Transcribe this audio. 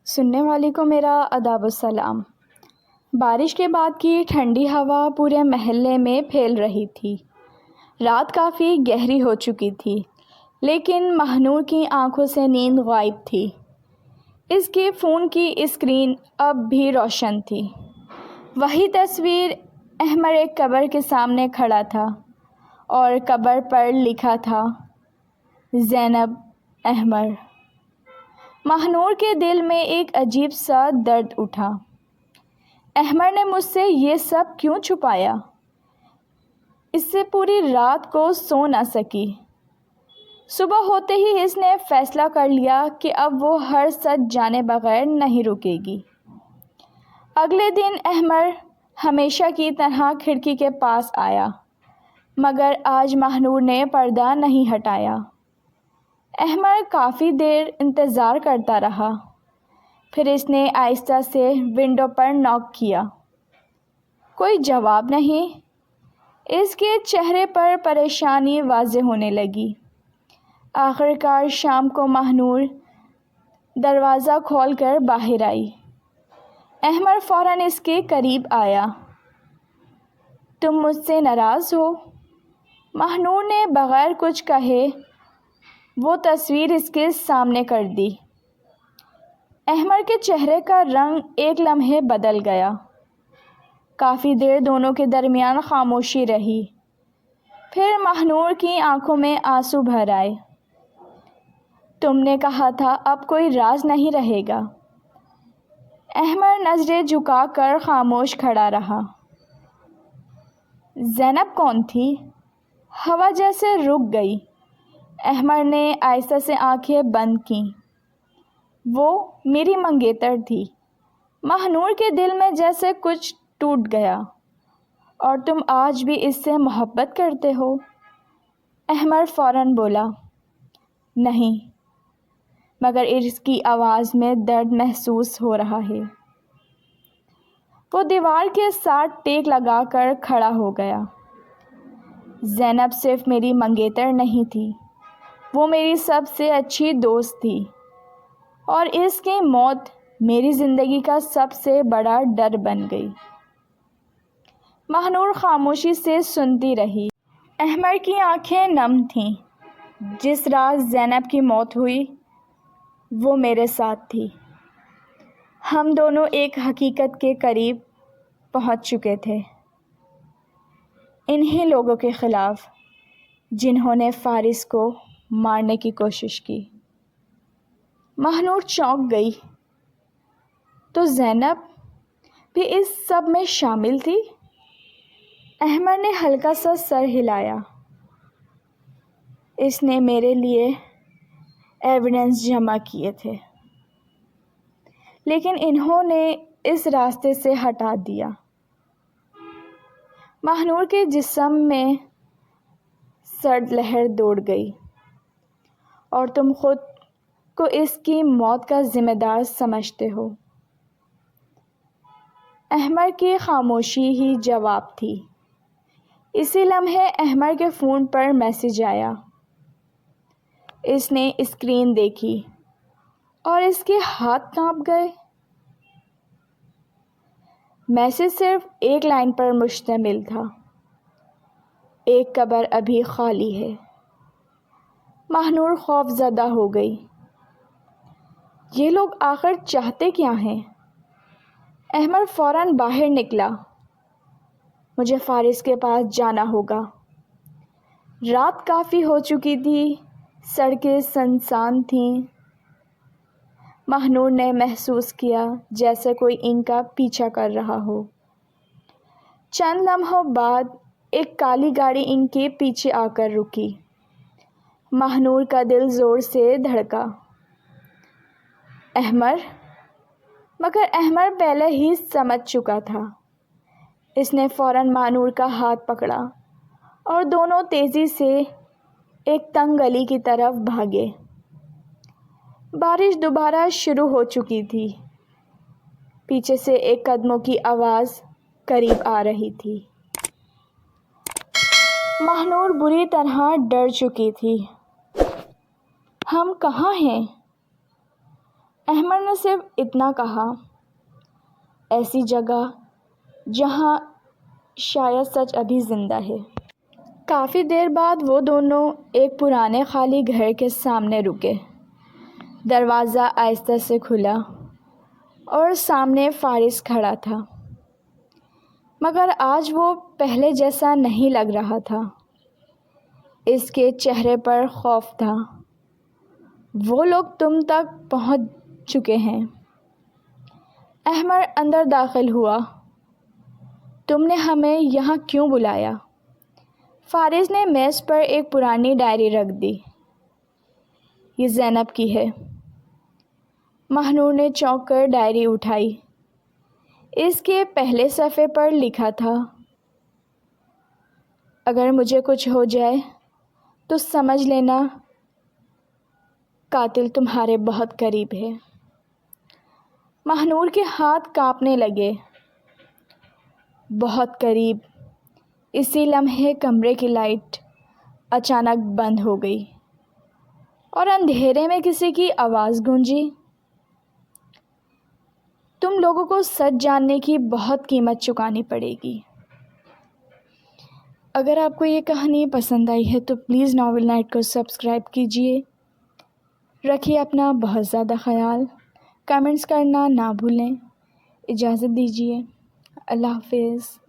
سننے والی کو میرا آداب السلام۔ بارش کے بعد کی ٹھنڈی ہوا پورے محلے میں پھیل رہی تھی۔ رات کافی گہری ہو چکی تھی، لیکن مہنور کی آنکھوں سے نیند غائب تھی۔ اس کے فون کی اسکرین اب بھی روشن تھی۔ وہی تصویر، احمر ایک قبر کے سامنے کھڑا تھا اور قبر پر لکھا تھا زینب احمر۔ مہنور کے دل میں ایک عجیب سا درد اٹھا۔ احمر نے مجھ سے یہ سب کیوں چھپایا؟ اس سے پوری رات کو سو نہ سکی۔ صبح ہوتے ہی اس نے فیصلہ کر لیا کہ اب وہ ہر سچ جانے بغیر نہیں رکے گی۔ اگلے دن احمر ہمیشہ کی طرح کھڑکی کے پاس آیا، مگر آج مہنور نے پردہ نہیں ہٹایا۔ احمر کافی دیر انتظار کرتا رہا، پھر اس نے آہستہ سے ونڈو پر ناک کیا۔ کوئی جواب نہیں۔ اس کے چہرے پر پریشانی واضح ہونے لگی۔ آخر کار شام کو مہنور دروازہ کھول کر باہر آئی۔ احمر فوراً اس کے قریب آیا۔ تم مجھ سے ناراض ہو؟ مہنور نے بغیر کچھ کہے وہ تصویر اس کے سامنے کر دی۔ احمر کے چہرے کا رنگ ایک لمحے بدل گیا۔ کافی دیر دونوں کے درمیان خاموشی رہی۔ پھر مہنور کی آنکھوں میں آنسو بھر آئے۔ تم نے کہا تھا اب کوئی راز نہیں رہے گا۔ احمر نظریں جھکا کر خاموش کھڑا رہا۔ زینب کون تھی؟ ہوا جیسے رک گئی۔ احمر نے آہستہ سے آنکھیں بند کیں۔ وہ میری منگیتر تھی۔ مہنور کے دل میں جیسے کچھ ٹوٹ گیا۔ اور تم آج بھی اس سے محبت کرتے ہو؟ احمر فوراً بولا، نہیں، مگر اس کی آواز میں درد محسوس ہو رہا ہے۔ وہ دیوار کے ساتھ ٹیک لگا کر کھڑا ہو گیا۔ زینب صرف میری منگیتر نہیں تھی، وہ میری سب سے اچھی دوست تھی، اور اس کی موت میری زندگی کا سب سے بڑا ڈر بن گئی۔ مہنور خاموشی سے سنتی رہی۔ احمر کی آنکھیں نم تھیں۔ جس رات زینب کی موت ہوئی وہ میرے ساتھ تھی۔ ہم دونوں ایک حقیقت کے قریب پہنچ چکے تھے، انہی لوگوں کے خلاف جنہوں نے فارس کو مارنے کی کوشش کی۔ مہنور چونک گئی۔ تو زینب بھی اس سب میں شامل تھی؟ احمر نے ہلکا سا سر ہلایا۔ اس نے میرے لیے ایویڈنس جمع کیے تھے، لیکن انہوں نے اس راستے سے ہٹا دیا۔ مہنور کے جسم میں سرد لہر دوڑ گئی۔ اور تم خود کو اس کی موت کا ذمہ دار سمجھتے ہو؟ احمر کی خاموشی ہی جواب تھی۔ اسی لمحے احمر کے فون پر میسج آیا۔ اس نے اسکرین دیکھی اور اس کے ہاتھ کانپ گئے۔ میسج صرف ایک لائن پر مشتمل تھا، ایک قبر ابھی خالی ہے۔ مہنور خوف زدہ ہو گئی۔ یہ لوگ آخر چاہتے کیا ہیں؟ احمر فوراً باہر نکلا۔ مجھے فارس کے پاس جانا ہوگا۔ رات کافی ہو چکی تھی، سڑکیں سنسان تھیں۔ مہنور نے محسوس کیا جیسے کوئی ان کا پیچھا کر رہا ہو۔ چند لمحوں بعد ایک کالی گاڑی ان کے پیچھے آ کر رکی۔ مہنور کا دل زور سے دھڑکا۔ احمر؟ مگر احمر پہلے ہی سمجھ چکا تھا۔ اس نے فوراً مہنور کا ہاتھ پکڑا اور دونوں تیزی سے ایک تنگ گلی کی طرف بھاگے۔ بارش دوبارہ شروع ہو چکی تھی۔ پیچھے سے ایک قدموں کی آواز قریب آ رہی تھی۔ مہنور بری طرح ڈر چکی تھی۔ ہم کہاں ہیں؟ احمد نے صرف اتنا کہا، ایسی جگہ جہاں شاید سچ ابھی زندہ ہے۔ کافی دیر بعد وہ دونوں ایک پرانے خالی گھر کے سامنے رکے۔ دروازہ آہستہ سے کھلا اور سامنے فارس کھڑا تھا، مگر آج وہ پہلے جیسا نہیں لگ رہا تھا۔ اس کے چہرے پر خوف تھا۔ وہ لوگ تم تک پہنچ چکے ہیں۔ احمد اندر داخل ہوا۔ تم نے ہمیں یہاں کیوں بلایا؟ فارس نے میز پر ایک پرانی ڈائری رکھ دی۔ یہ زینب کی ہے۔ مہنور نے چونک کر ڈائری اٹھائی۔ اس کے پہلے صفحے پر لکھا تھا، اگر مجھے کچھ ہو جائے تو سمجھ لینا قاتل تمہارے بہت قریب ہے۔ مہنور کے ہاتھ کانپنے لگے۔ بہت قریب۔ اسی لمحے کمرے کی لائٹ اچانک بند ہو گئی اور اندھیرے میں کسی کی آواز گونجی، تم لوگوں کو سچ جاننے کی بہت قیمت چکانی پڑے گی۔ اگر آپ کو یہ کہانی پسند آئی ہے تو پلیز ناول نائٹ کو سبسکرائب کیجیے۔ رکھیے اپنا بہت زیادہ خیال۔ کمنٹس کرنا نہ بھولیں۔ اجازت دیجیے۔ اللہ حافظ۔